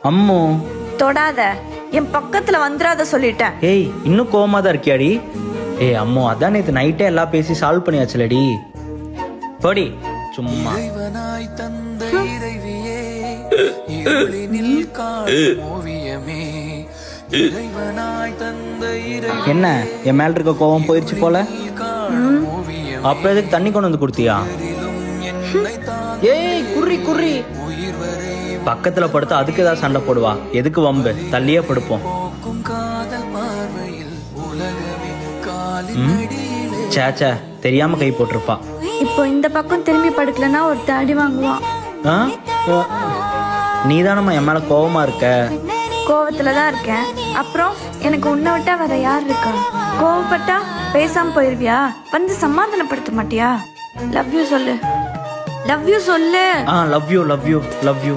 அம்மு தொடாத, என் பக்கத்துல வந்துடாத சொல்லிட்டேன். ஏய் இன்னும் கோவமா தான் இருக்கியாடி? ஏய் அம்மு அதான் நேற்று நைட்டே எல்லாம் பேசி சால்வ் பண்ணியாச்சுலடி. போடி சும்மா. என்ன என் மேல இருக்க கோவம் போயிருச்சு போல? அப்ப எதுக்கு தண்ணி கொண்டு வந்து கொடுத்தியா? ஏய் குறி குறி பக்கத்துல படுத்தா அதுக்கு ஏதாவது சண்டை போடுவா, எதுக்கு வம்பு? தள்ளியே படுப்போம். சேச்சா தெரியாம கை போட்டிருப்பா. இப்போ இந்த பக்கம் திரும்பி படுக்கலன்னா ஒரு தாடி வாங்குவான். நீ தானம்மா என் மேல கோவமா இருக்க. கோவத்துலதான் இருக்கேன். அப்புறம் எனக்கு உன்னை விட்டா வேற யார் இருக்கா? கோவப்பட்டா பேசாம போயிருவியா? வந்து சமாதானப்படுத்த மாட்டியா? லவ் யூ சொல்லு, லவ் யூ சொல்லு. Love you love you love you.